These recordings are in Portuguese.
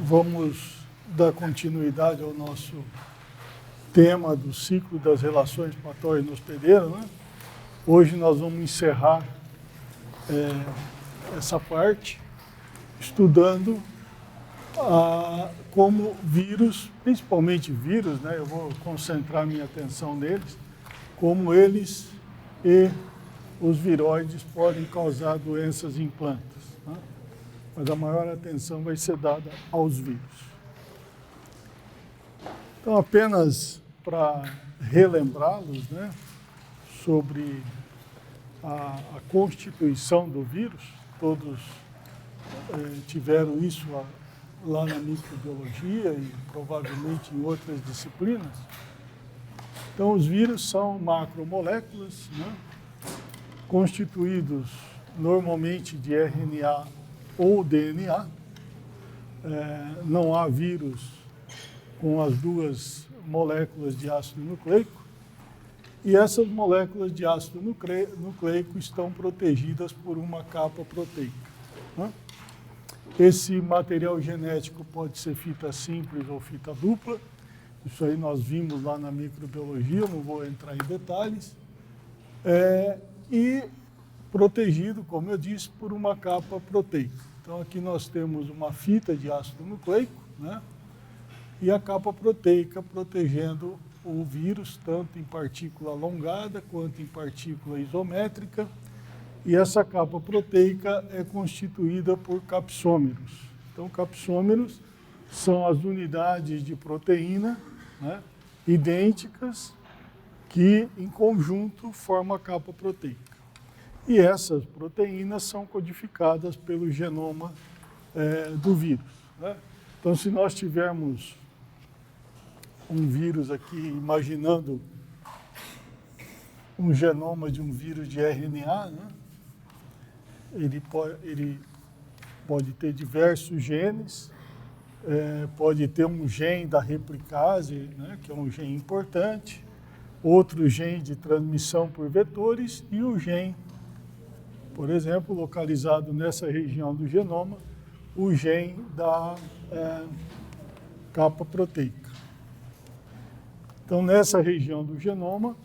Vamos dar continuidade ao nosso tema do ciclo das relações patógeno-hospedeiro, né? Hoje nós vamos encerrar essa parte estudando como vírus, principalmente vírus, né? Eu vou concentrar minha atenção neles, como eles e os viroides podem causar doenças em plantas, né? Mas a maior atenção vai ser dada aos vírus. Então, apenas para relembrá-los, né, sobre a constituição do vírus, todos tiveram isso lá na microbiologia e provavelmente em outras disciplinas. Então, os vírus são macromoléculas, né, constituídos normalmente de RNA ou DNA. Não há vírus com as duas moléculas de ácido nucleico, e essas moléculas de ácido nucleico estão protegidas por uma capa proteica, né? Esse material genético pode ser fita simples ou fita dupla, isso aí nós vimos lá na microbiologia, não vou entrar em detalhes, e protegido, como eu disse, por uma capa proteica. Então aqui nós temos uma fita de ácido nucleico, né? E a capa proteica protegendo o vírus, tanto em partícula alongada quanto em partícula isométrica. E essa capa proteica é constituída por capsômeros. Então, capsômeros são as unidades de proteína, né, idênticas, que em conjunto formam a capa proteica. E essas proteínas são codificadas pelo genoma do vírus, né? Então, se nós tivermos um vírus aqui, imaginando um genoma de um vírus de RNA, né? Ele pode ter diversos genes, pode ter um gene da replicase, né? Que é um gene importante, outro gene de transmissão por vetores e o gene, por exemplo, localizado nessa região do genoma, o gene da capa proteica. Então, nessa região do genoma,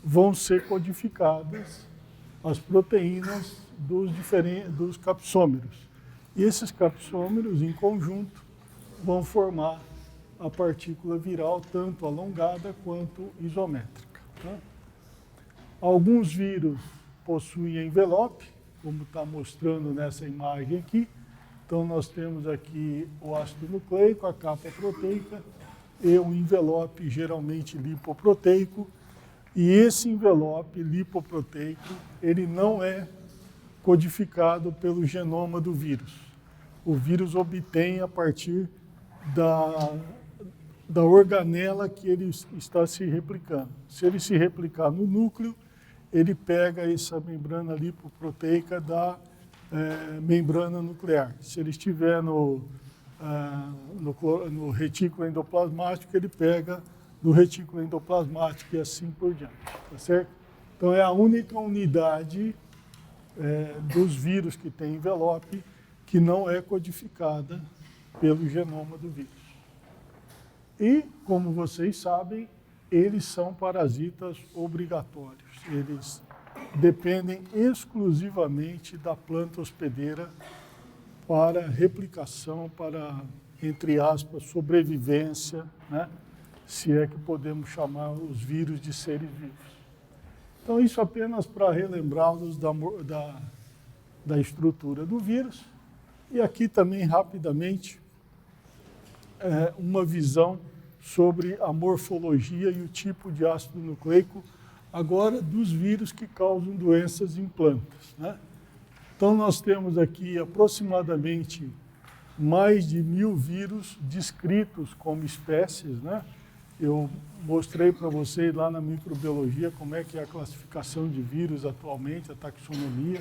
vão ser codificadas as proteínas dos capsômeros. E esses capsômeros, em conjunto, vão formar a partícula viral, tanto alongada quanto isométrica, né? Alguns vírus possuem envelope, como está mostrando nessa imagem aqui. Então, nós temos aqui o ácido nucleico, a capa proteica, e um envelope geralmente lipoproteico, e esse envelope lipoproteico, ele não é codificado pelo genoma do vírus. O vírus obtém a partir da organela que ele está se replicando. Se ele se replicar no núcleo, ele pega essa membrana lipoproteica da membrana nuclear. Se ele estiver no retículo endoplasmático, ele pega do retículo endoplasmático e assim por diante, tá certo? Então é a única unidade dos vírus que tem envelope que não é codificada pelo genoma do vírus. E, como vocês sabem, eles são parasitas obrigatórios. Eles dependem exclusivamente da planta hospedeira para replicação, para, entre aspas, sobrevivência, né? Se é que podemos chamar os vírus de seres vivos. Então, isso apenas para relembrá-los da estrutura do vírus. E aqui também, rapidamente, uma visão sobre a morfologia e o tipo de ácido nucleico, agora dos vírus que causam doenças em plantas, né? Então, nós temos aqui aproximadamente mais de 1000 vírus descritos como espécies, né? Eu mostrei para vocês lá na microbiologia como é que é a classificação de vírus atualmente, a taxonomia,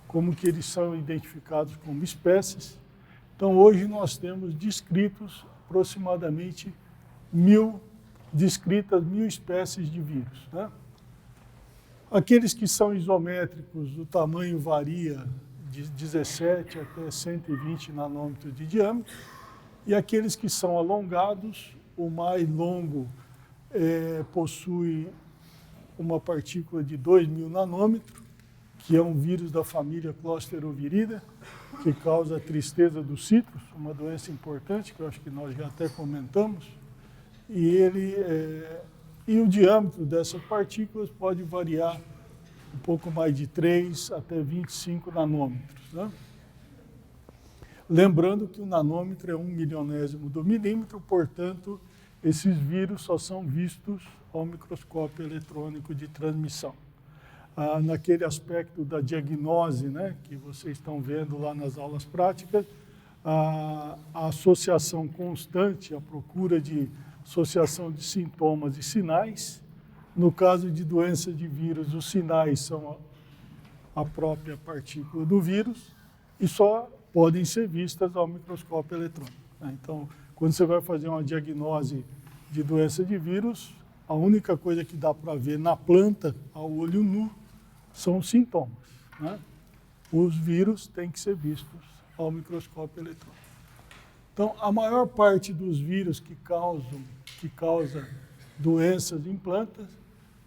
como que eles são identificados como espécies. Então, hoje nós temos descritos aproximadamente 1000 espécies de vírus, né? Aqueles que são isométricos, o tamanho varia de 17 até 120 nanômetros de diâmetro. E aqueles que são alongados, o mais longo possui uma partícula de 2.000 nanômetros, que é um vírus da família Clostridium, que causa a tristeza dos citros, uma doença importante, que eu acho que nós já até comentamos. E o diâmetro dessas partículas pode variar um pouco mais de 3 até 25 nanômetros. Né? Lembrando que o nanômetro é 1/1000º do milímetro, portanto, esses vírus só são vistos ao microscópio eletrônico de transmissão. Naquele aspecto da diagnose, né, que vocês estão vendo lá nas aulas práticas, a associação constante, a procura de associação de sintomas e sinais. No caso de doença de vírus, os sinais são a própria partícula do vírus e só podem ser vistas ao microscópio eletrônico. Então, quando você vai fazer uma diagnose de doença de vírus, a única coisa que dá para ver na planta, ao olho nu, são os sintomas. Né? Os vírus têm que ser vistos ao microscópio eletrônico. Então, a maior parte dos vírus que causa doenças em plantas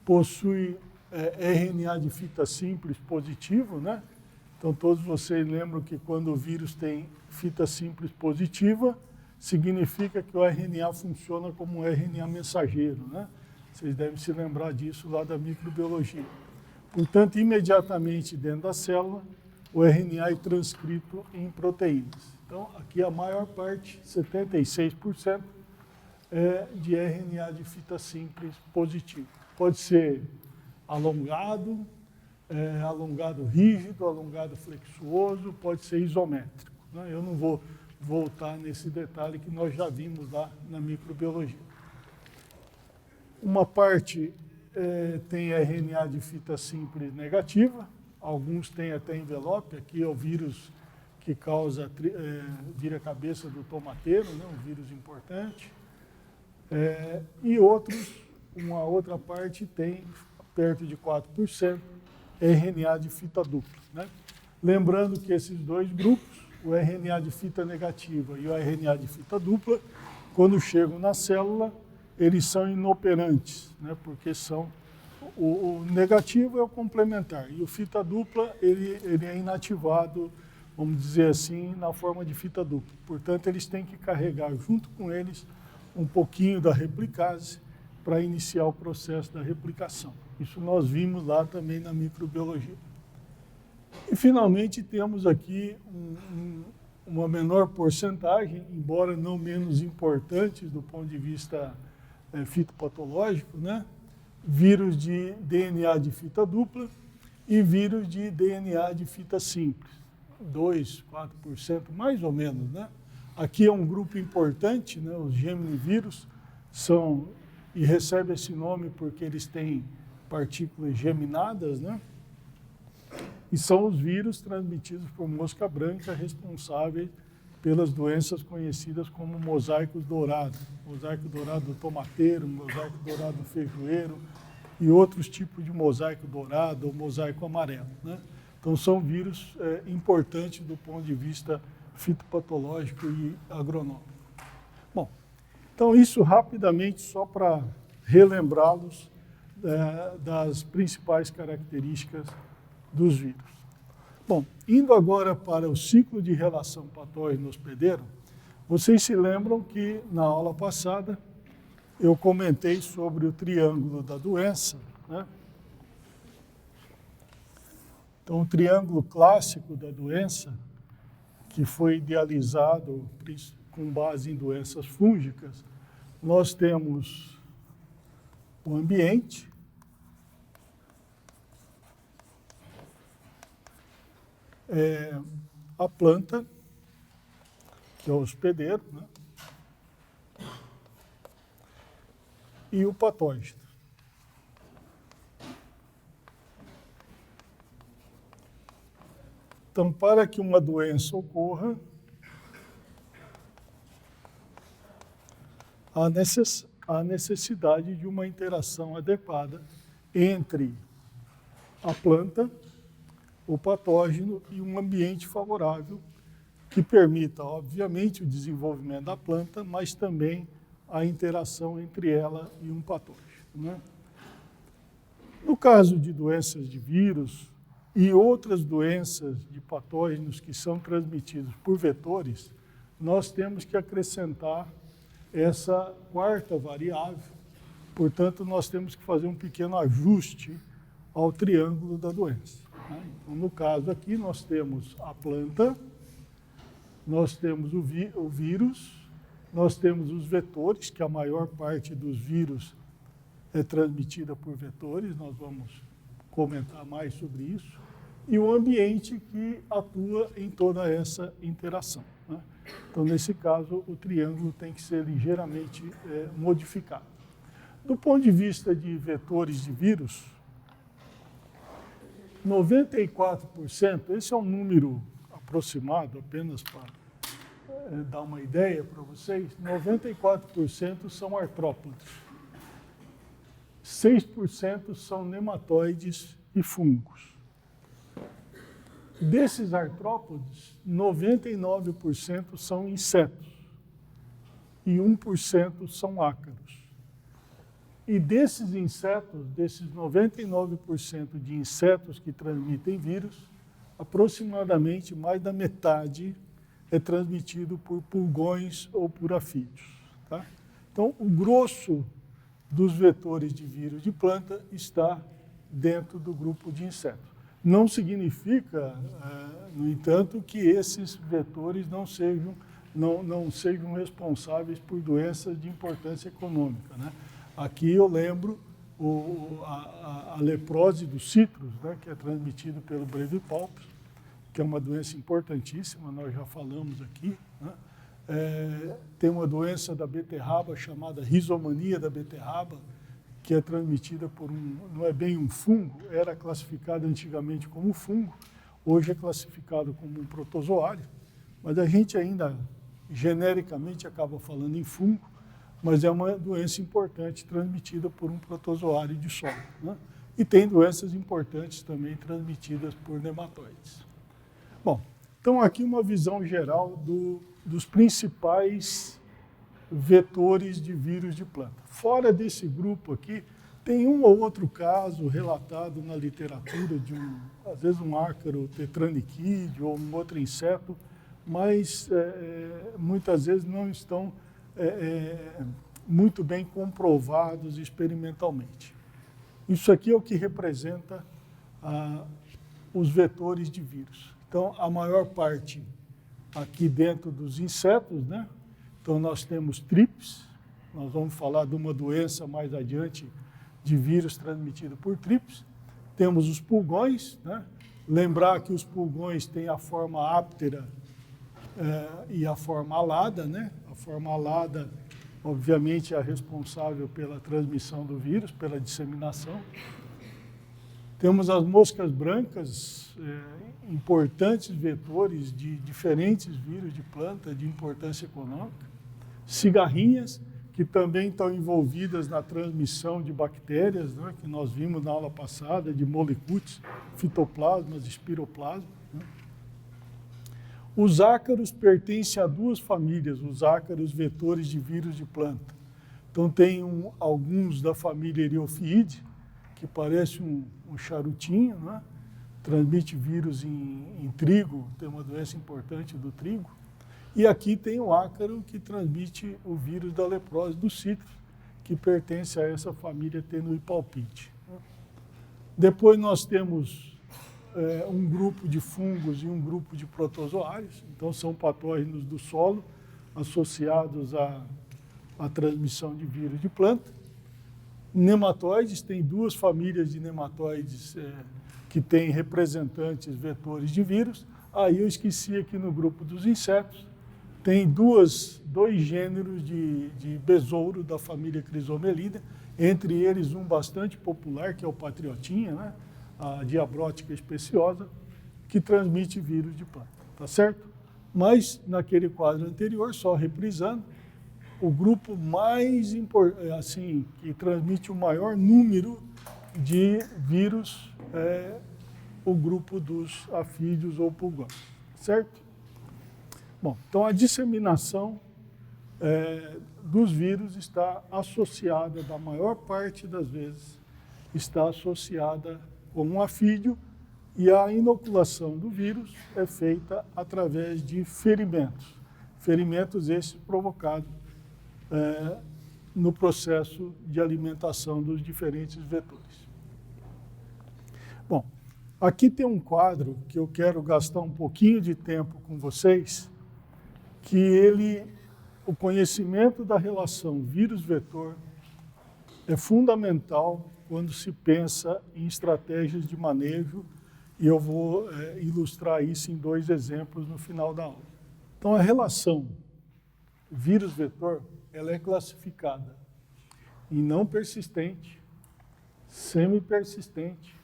possui RNA de fita simples positivo, né? Então, todos vocês lembram que quando o vírus tem fita simples positiva, significa que o RNA funciona como um RNA mensageiro, né? Vocês devem se lembrar disso lá da microbiologia. Portanto, imediatamente dentro da célula, o RNA é transcrito em proteínas. Então, aqui a maior parte, 76%, é de RNA de fita simples positivo. Pode ser alongado, alongado rígido, alongado flexuoso, pode ser isométrico. Né? Eu não vou voltar nesse detalhe que nós já vimos lá na microbiologia. Uma parte tem RNA de fita simples negativa, alguns têm até envelope, aqui é o vírus que causa vira-cabeça do tomateiro, né? Um vírus importante. E uma outra parte tem perto de 4% RNA de fita dupla. Né? Lembrando que esses dois grupos, o RNA de fita negativa e o RNA de fita dupla, quando chegam na célula, eles são inoperantes, né? Porque o negativo é o complementar e o fita dupla ele é inativado, vamos dizer assim, na forma de fita dupla. Portanto, eles têm que carregar junto com eles um pouquinho da replicase para iniciar o processo da replicação. Isso nós vimos lá também na microbiologia. E, finalmente, temos aqui uma menor porcentagem, embora não menos importante do ponto de vista fitopatológico, né? Vírus de DNA de fita dupla e vírus de DNA de fita simples. 2%, 4%, mais ou menos, né? Aqui é um grupo importante, né? Os geminivírus são, e recebe esse nome porque eles têm partículas geminadas, né? E são os vírus transmitidos por mosca branca responsáveis pelas doenças conhecidas como mosaicos dourados. Mosaico dourado do tomateiro, mosaico dourado do feijoeiro e outros tipos de mosaico dourado ou mosaico amarelo, né? Então, são vírus importantes do ponto de vista fitopatológico e agronômico. Bom, então isso rapidamente só para relembrá-los das principais características dos vírus. Bom, indo agora para o ciclo de relação patógeno-hospedeiro, vocês se lembram que na aula passada eu comentei sobre o triângulo da doença, né? Então, o triângulo clássico da doença, que foi idealizado com base em doenças fúngicas, nós temos o ambiente, a planta, que é o hospedeiro, né? E o patógeno. Então, para que uma doença ocorra, há necessidade de uma interação adequada entre a planta, o patógeno e um ambiente favorável que permita, obviamente, o desenvolvimento da planta, mas também a interação entre ela e um patógeno, né? No caso de doenças de vírus e outras doenças de patógenos que são transmitidos por vetores, nós temos que acrescentar essa quarta variável. Portanto, nós temos que fazer um pequeno ajuste ao triângulo da doença, né? Então, no caso aqui, nós temos a planta, nós temos o vírus, nós temos os vetores, que a maior parte dos vírus é transmitida por vetores, nós vamos comentar mais sobre isso, e o ambiente que atua em toda essa interação, né? Então, nesse caso, o triângulo tem que ser ligeiramente modificado. Do ponto de vista de vetores de vírus, 94%, esse é um número aproximado, apenas para dar uma ideia para vocês, 94% são artrópodes, 6% são nematóides e fungos. Desses artrópodes, 99% são insetos e 1% são ácaros. E desses insetos, desses 99% de insetos que transmitem vírus, aproximadamente mais da metade é transmitido por pulgões ou por afídeos, tá? Então, o grosso dos vetores de vírus de planta está dentro do grupo de insetos. Não significa, no entanto, que esses vetores não sejam responsáveis por doenças de importância econômica, né? Aqui eu lembro a leprose dos citros, né, que é transmitida pelo Brevipaus, que é uma doença importantíssima, nós já falamos aqui, né? Tem uma doença da beterraba chamada rizomania da beterraba, que é transmitida por não é bem um fungo, era classificado antigamente como fungo, hoje é classificado como um protozoário, mas a gente ainda genericamente acaba falando em fungo, mas é uma doença importante transmitida por um protozoário de solo, né? E tem doenças importantes também transmitidas por nematóides. Bom, então aqui uma visão geral dos principais vetores de vírus de planta. Fora desse grupo aqui, tem um ou outro caso relatado na literatura de às vezes um ácaro tetraniquídeo ou um outro inseto, mas muitas vezes não estão muito bem comprovados experimentalmente. Isso aqui é o que representa os vetores de vírus. Então, a maior parte aqui dentro dos insetos, né? Então, nós temos trips, nós vamos falar de uma doença mais adiante de vírus transmitido por trips. Temos os pulgões, né? Lembrar que os pulgões têm a forma áptera e a forma alada, né? A forma alada, obviamente, é a responsável pela transmissão do vírus, pela disseminação. Temos as moscas brancas, importantes vetores de diferentes vírus de planta de importância econômica. Cigarrinhas, que também estão envolvidas na transmissão de bactérias, né, que nós vimos na aula passada, de molicutes, fitoplasmas, espiroplasma, né. Os ácaros pertencem a duas famílias, os ácaros vetores de vírus de planta. Então, tem alguns da família Eriofiide, que parece um charutinho, né? Transmite vírus em trigo, tem uma doença importante do trigo. E aqui tem o ácaro que transmite o vírus da leprose do citro, que pertence a essa família Tenuipalpite. Depois nós temos um grupo de fungos e um grupo de protozoários, então são patógenos do solo associados à transmissão de vírus de planta. Nematóides, tem duas famílias de nematóides que têm representantes vetores de vírus. Aí eu esqueci aqui no grupo dos insetos, tem dois gêneros de besouro da família Crisomelida, entre eles um bastante popular, que é o patriotinha, né? A diabrótica especiosa, que transmite vírus de planta, tá certo? Mas, naquele quadro anterior, só reprisando, o grupo mais importante, assim, que transmite o maior número de vírus é o grupo dos afídeos ou pulgões, certo? Bom, então a disseminação dos vírus está associada, da maior parte das vezes, está associada com um afídeo, e a inoculação do vírus é feita através de ferimentos. Ferimentos esses provocados no processo de alimentação dos diferentes vetores. Bom, aqui tem um quadro que eu quero gastar um pouquinho de tempo com vocês, que o conhecimento da relação vírus-vetor é fundamental quando se pensa em estratégias de manejo, e eu vou ilustrar isso em 2 exemplos no final da aula. Então, a relação vírus-vetor, ela é classificada em não persistente, semi-persistente,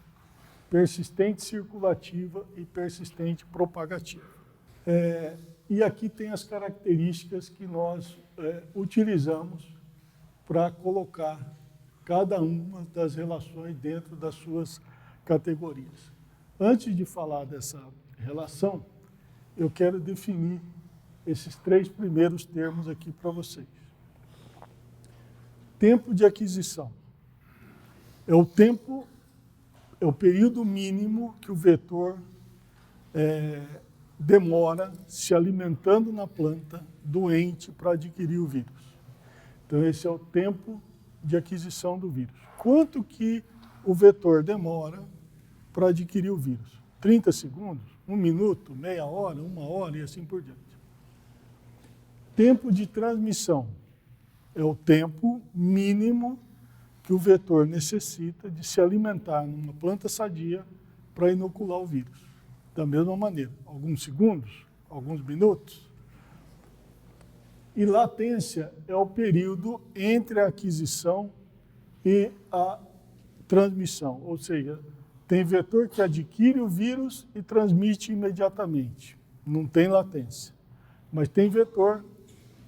persistente circulativa e persistente propagativa. E aqui tem as características que nós utilizamos para colocar cada uma das relações dentro das suas categorias. Antes de falar dessa relação, eu quero definir esses 3 primeiros termos aqui para vocês. Tempo de aquisição. É o período mínimo que o vetor demora se alimentando na planta doente para adquirir o vírus. Então, esse é o tempo de aquisição do vírus. Quanto que o vetor demora para adquirir o vírus? 30 segundos? 1 minuto? Meia hora? 1 hora e assim por diante. Tempo de transmissão. É o tempo mínimo que o vetor necessita de se alimentar numa planta sadia para inocular o vírus. Da mesma maneira, alguns segundos, alguns minutos. E latência é o período entre a aquisição e a transmissão, ou seja, tem vetor que adquire o vírus e transmite imediatamente, não tem latência. Mas tem vetor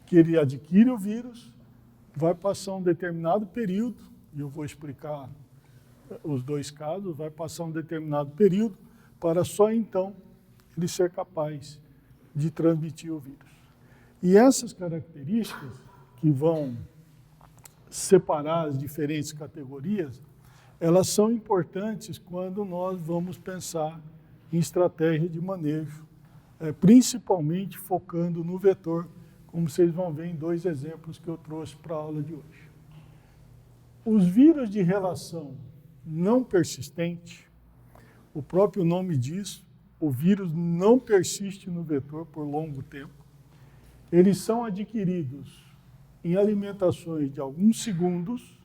que ele adquire o vírus, vai passar um determinado período, e eu vou explicar os 2 casos, vai passar um determinado período para só então ele ser capaz de transmitir o vírus. E essas características que vão separar as diferentes categorias, elas são importantes quando nós vamos pensar em estratégia de manejo, principalmente focando no vetor, como vocês vão ver em 2 exemplos que eu trouxe para a aula de hoje. Os vírus de relação não persistente, o próprio nome diz, o vírus não persiste no vetor por longo tempo. Eles são adquiridos em alimentações de alguns segundos.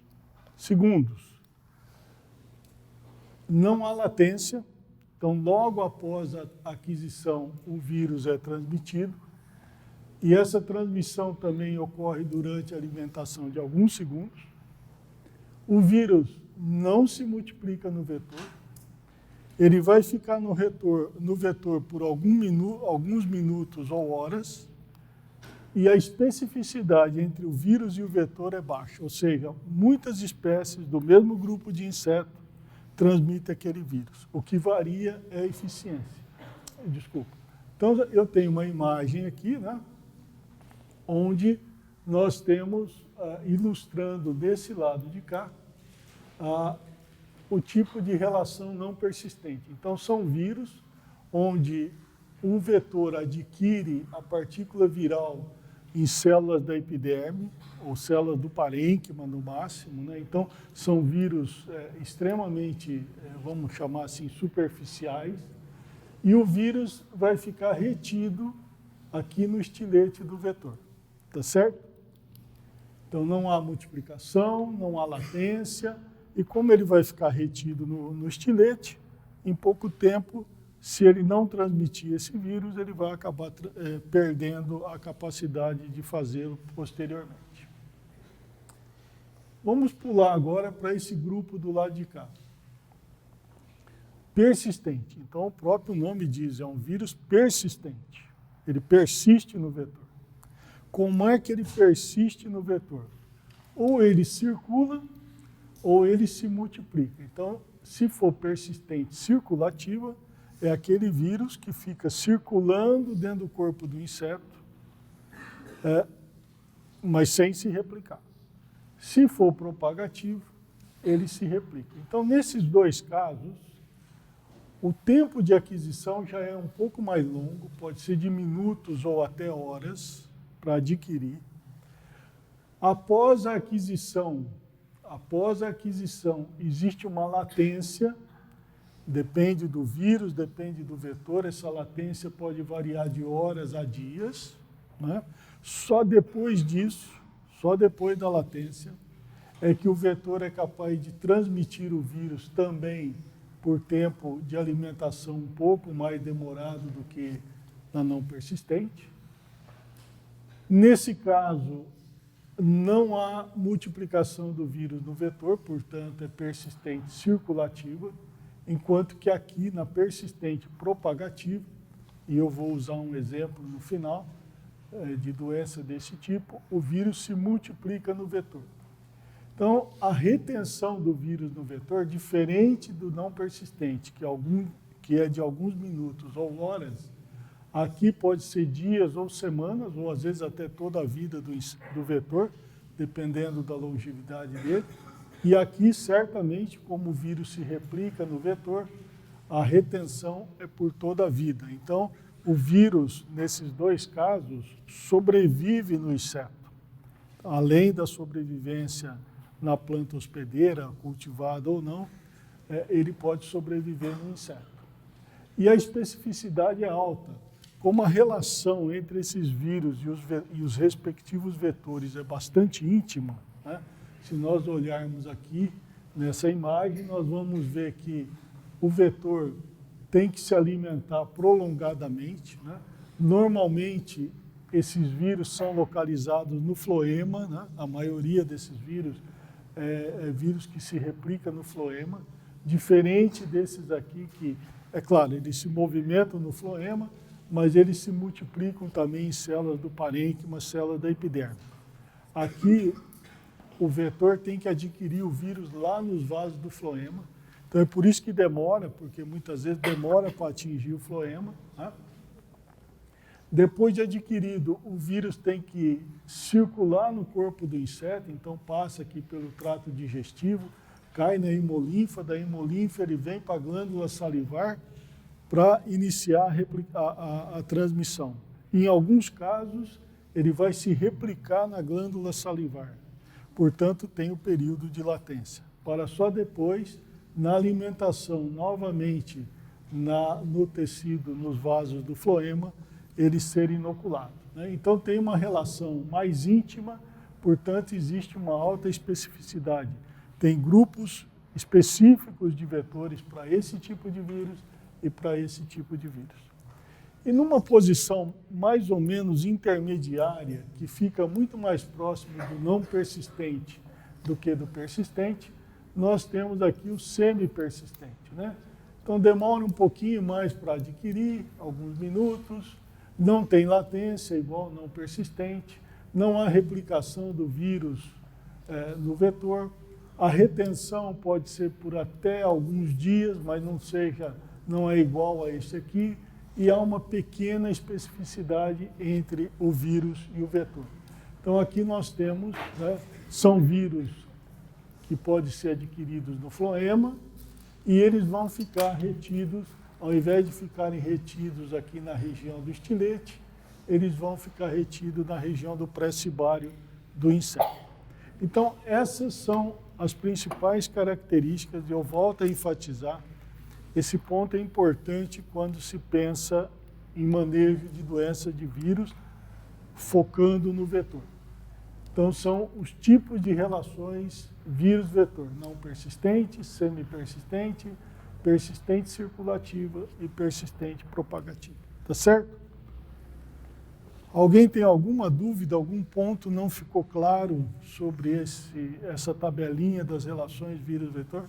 Não há latência, então logo após a aquisição o vírus é transmitido, e essa transmissão também ocorre durante a alimentação de alguns segundos. O vírus não se multiplica no vetor, ele vai ficar no vetor por alguns minutos ou horas, e a especificidade entre o vírus e o vetor é baixa, ou seja, muitas espécies do mesmo grupo de inseto transmitem aquele vírus. O que varia é a eficiência. Desculpa. Então, eu tenho uma imagem aqui, né, onde nós temos, ilustrando desse lado de cá, o tipo de relação não persistente. Então, são vírus onde um vetor adquire a partícula viral em células da epiderme, ou células do parênquima, no máximo, né? Então, são vírus extremamente, vamos chamar assim, superficiais, e o vírus vai ficar retido aqui no estilete do vetor, tá certo? Então, não há multiplicação, não há latência, e como ele vai ficar retido no estilete, em pouco tempo, se ele não transmitir esse vírus, ele vai acabar perdendo a capacidade de fazê-lo posteriormente. Vamos pular agora para esse grupo do lado de cá. Persistente. Então, o próprio nome diz, é um vírus persistente. Ele persiste no vetor. Como é que ele persiste no vetor? Ou ele circula, ou ele se multiplica. Então, se for persistente circulativa, é aquele vírus que fica circulando dentro do corpo do inseto mas sem se replicar. Se for propagativo, ele se replica. Então, nesses dois casos, o tempo de aquisição já é um pouco mais longo, pode ser de minutos ou até horas para adquirir. Após a aquisição, existe uma latência, depende do vírus, depende do vetor, essa latência pode variar de horas a dias, né? Só depois disso, só depois da latência, é que o vetor é capaz de transmitir o vírus também por tempo de alimentação um pouco mais demorado do que na não persistente. Nesse caso, não há multiplicação do vírus no vetor, portanto, é persistente circulativa, enquanto que aqui na persistente propagativa, e eu vou usar um exemplo no final de doença desse tipo, o vírus se multiplica no vetor. Então, a retenção do vírus no vetor, diferente do não persistente, que é de alguns minutos ou horas, aqui pode ser dias ou semanas, ou às vezes até toda a vida do vetor, dependendo da longevidade dele. E aqui, certamente, como o vírus se replica no vetor, a retenção é por toda a vida. Então, o vírus, nesses dois casos, sobrevive no inseto. Além da sobrevivência na planta hospedeira, cultivada ou não, ele pode sobreviver no inseto. E a especificidade é alta. Como a relação entre esses vírus e os respectivos vetores é bastante íntima, né? Se nós olharmos aqui nessa imagem, nós vamos ver que o vetor tem que se alimentar prolongadamente, né? Normalmente, esses vírus são localizados no floema, né? A maioria desses vírus é vírus que se replica no floema, diferente desses aqui que, é claro, eles se movimentam no floema, mas eles se multiplicam também em células do parênquima, células da epiderme. Aqui, o vetor tem que adquirir o vírus lá nos vasos do floema. Então, é por isso que demora, porque muitas vezes demora para atingir o floema, né? Depois de adquirido, o vírus tem que circular no corpo do inseto, então passa aqui pelo trato digestivo, cai na hemolinfa, da hemolinfa ele vem para a glândula salivar para iniciar a transmissão. Em alguns casos, ele vai se replicar na glândula salivar, portanto, tem o período de latência, para só depois, na alimentação, novamente no tecido, nos vasos do floema, ele ser inoculado, né? Então, tem uma relação mais íntima, portanto, existe uma alta especificidade. Tem grupos específicos de vetores para esse tipo de vírus e para esse tipo de vírus. E numa posição mais ou menos intermediária, que fica muito mais próximo do não persistente do que do persistente, nós temos aqui o semi-persistente, né? Então, demora um pouquinho mais para adquirir, alguns minutos, não tem latência, igual não persistente, não há replicação do vírus no vetor, a retenção pode ser por até alguns dias, mas não é igual a esse aqui, e há uma pequena especificidade entre o vírus e o vetor. Então, aqui nós temos, né, são vírus que podem ser adquiridos no floema, e eles vão ficar retidos, ao invés de ficarem retidos aqui na região do estilete, eles vão ficar retidos na região do pré-cibário do inseto. Então, essas são as principais características, e eu volto a enfatizar, esse ponto é importante quando se pensa em manejo de doença de vírus, focando no vetor. Então, são os tipos de relações vírus-vetor, não persistente, semi-persistente, persistente circulativa e persistente propagativa. Tá certo? Alguém tem alguma dúvida, algum ponto não ficou claro sobre essa tabelinha das relações vírus-vetor?